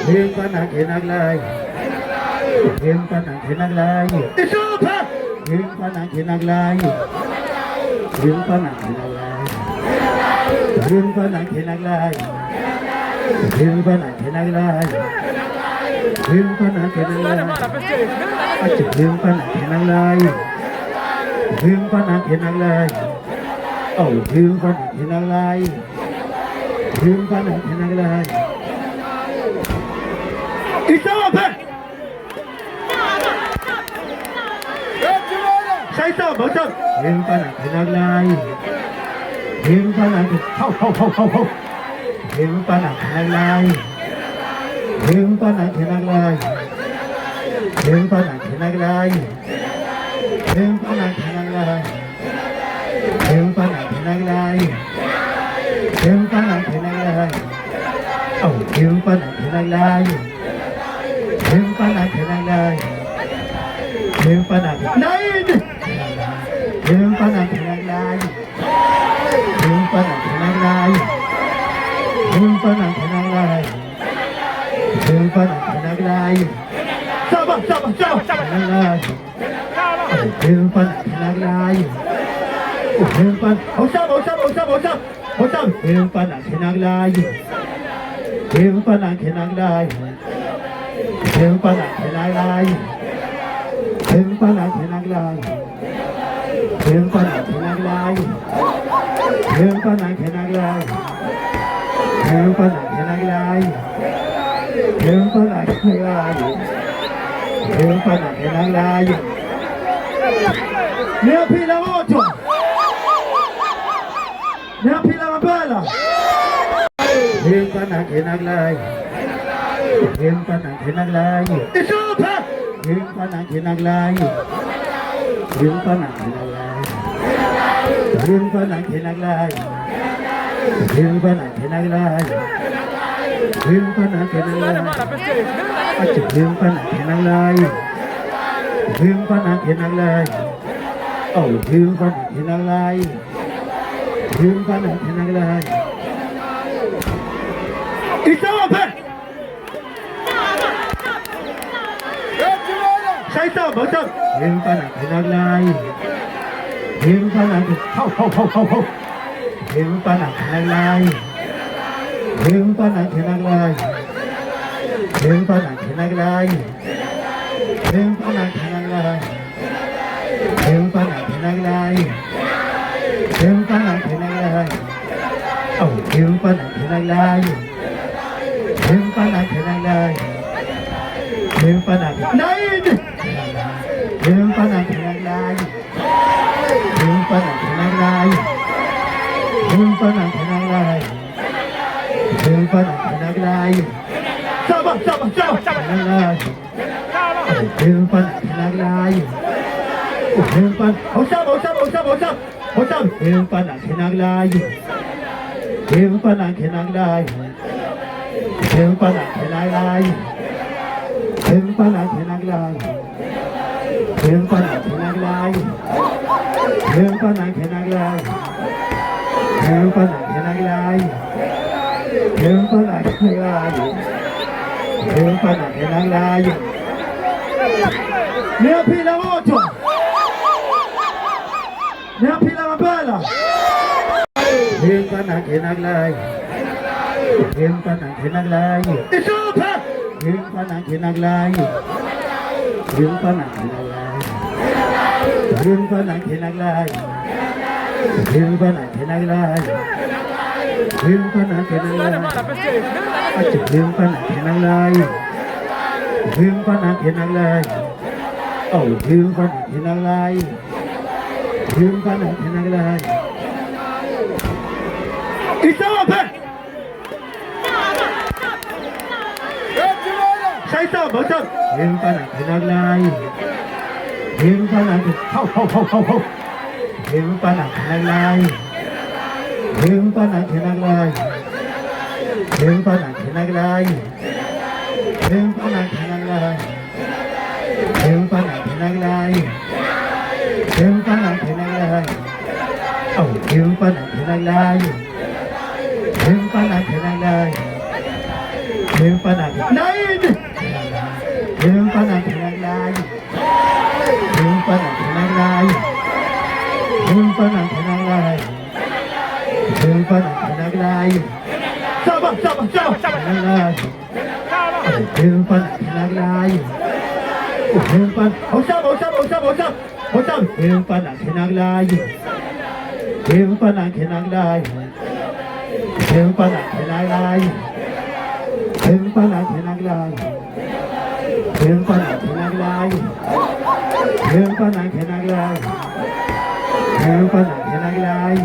Him pana kinaglay, him pana kinaglay. It's over. Him pana kinaglay, him pana kinaglay, him pana kinaglay, him pana kinaglay, him pana kinaglay. Acha him pana kinaglay, him pana kinaglay. Oh, him pana kinaglay, him pana kinaglay. It's over. Say so, both of him pana kinaglay, him pana ho. Him pana kinaglay, him pana kinaglay, him pana kinaglay, him pana kinaglay, him pana kinaglay, him pana kinaglay. Oh, him pana kinaglay, him pana kinaglay, him pana nine, him pana kinaglay, him pana kinaglay, him pana kinaglay, him pana kinaglay. Sama kinaglay, him pana kinaglay, him pana Hosam, him pana kinaglay, him pana kinaglay, him pana kinaglay, him pana kinaglay, him pana kinaglay, him pana kinaglay, him pana kinaglay, him pana kinaglay, him pana kinaglay. Nea pila moto, nea pila mabala. Him pana kinaglay, him pana kinaglay. It's over. Him pana kinaglay, him pana kinaglay, him pana kinaglay, him pana kinaglay, him pana kinaglay. Acha him pana kinaglay, him pana kinaglay. Oh, him pana kinaglay, him pana kinaglay. It's over. Say so, both of him pana kinaglay, him pana ho. Him pana kinaglay, him pana kinaglay, him pana kinaglay, him pana kinaglay, him pana kinaglay, him pana kinaglay. Oh, him pana kinaglay, him pana kinaglay, him pana nine, him pana kinaglay, him pana kinaglay, him pana kinaglay, him pana kinaglay. Sama kinaglay, him pana kinaglay, him pana Hosam, him pana kinaglay, him pana kinaglay, him pana kinaglay, him pana kinaglay, him pana kinaglay, him pana kinaglay, him pana kinaglay, him pana kinaglay, him pana kinaglay. Nea pila moto, nea pila mabala. Him pana kinaglay, him pana kinaglay. It's over. Him pana kinaglay, him pana kinaglay, him pana kinaglay, him pana kinaglay, him pana kinaglay. Acha him pana kinaglay, him pana kinaglay. Oh, him pana kinaglay, him pana kinaglay. It's over. Say so, both of him pana kinaglay, him pana ho. Him pana kinaglay, him pana kinaglay, him pana kinaglay, him pana kinaglay, him pana kinaglay, him pana kinaglay. Oh, him pana kinaglay, him pana kinaglay, him pana nine. pana kenaglai Him pana kenaglai Sabar kenaglai Him pana kenaglai Him pana Hosam Him pana kenaglai Him pana kenaglai Him pana kenaglai Him pana kenaglai Him pana kenaglai Him pana kenaglai Him pana kenaglai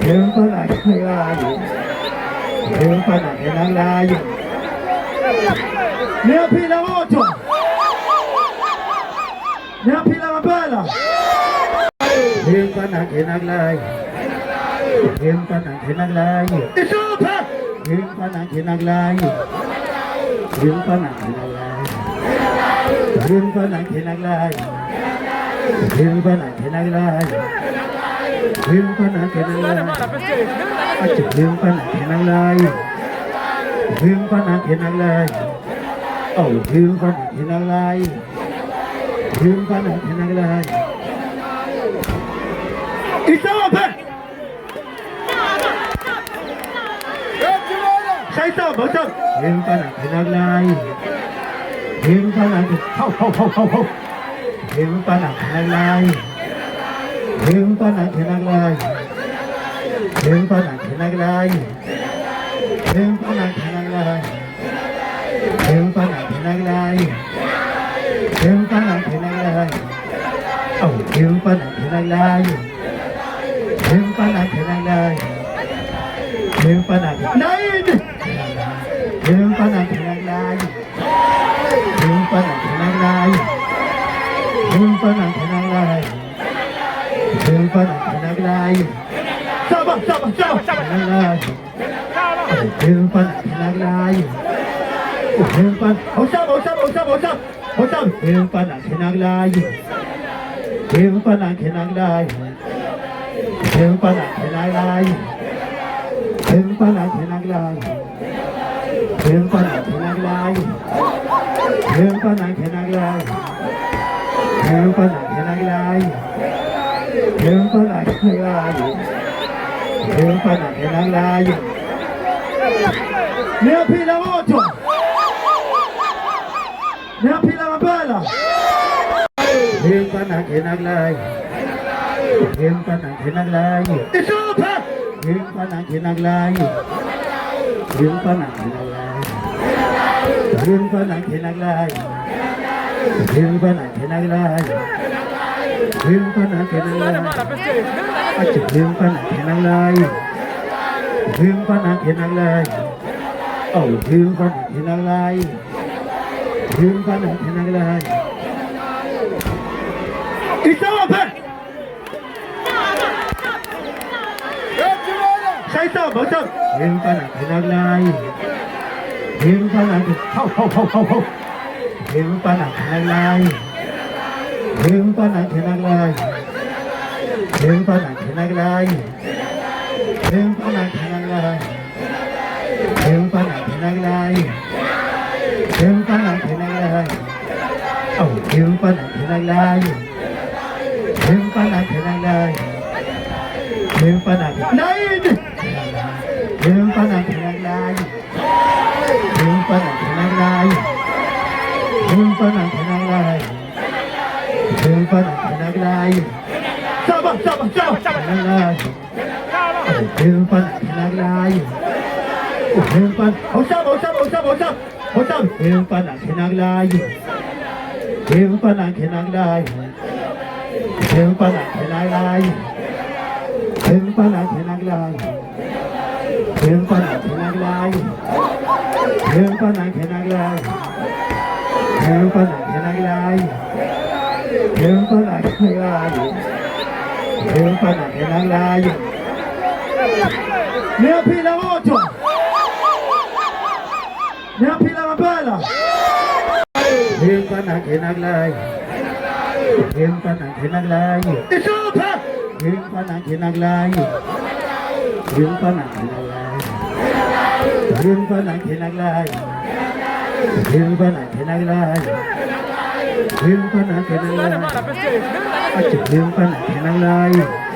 Him pana kenaglai Him pana kenaglai Nea pila moto Nea pila mabala Him pana kenaglai Him pana kenaglai It's over Him pana kenaglai Him pana kenaglai Him pana kenaglai Him pana kenaglai Him pana kenaglai Him pana kenaglai Him pana kenaglai Oh him pana kenaglai Him pana kenaglai It's over Saita bottom Him pana kenaglai Him pana ho Him pana kenaglai Him pana kenaglai Him pana kenaglai Him pana kenaglai Him pana kenaglai Him pana kenaglai Oh him pana kenaglai Him pana kenaglai Him pana nine Him pana kenaglai Him pana kenaglai Him pana kenaglai Him pana kenaglai Sabar kenaglai Him pana kenaglai Him pana Hosam Him pana kenaglai Him pana kenaglai Him pana kenaglai Him pana kenaglai Him pana kenaglai Him pana kenaglai Him pana kenaglai Him pana kenaglai Him pana kenaglai Nea pila moto Nea pila mabala Him pana kenaglai Him pana kenaglai It's over Him pana kenaglai Him pana kenaglai Him pana kenaglai Him pana kenaglai Him pana kenaglai Him pana kenaglai Him pana kenaglai Oh him pana kenaglai Him pana kenaglai It's over Saita bottom Him pana kenaglai Him pana ho Him pana kenaglai Him pana kenaglai Him pana kenaglai Him pana kenaglai Him pana kenaglai Him pana kenaglai Oh him pana kenaglai Him pana kenaglai Him pana nine Him pana kenaglai Him pana kenaglai Him pana kenaglai Him pana kenaglai Sabar kenaglai Him pana kenaglai Him pana Hosam Him pana kenaglai Him pana kenaglai Him pana kenaglai Him pana kenaglai Him pana kenaglai Him pana kenaglai Him pana kenaglai Him pana kenaglai Him pana kenaglai Nea pila moto Nea pila mabala Him pana kenaglai Him pana kenaglai It's over Him pana kenaglai Him pana kenaglai Him pana kenaglai Him pana kenaglai Him pana kenaglai At yung pa na kinalay.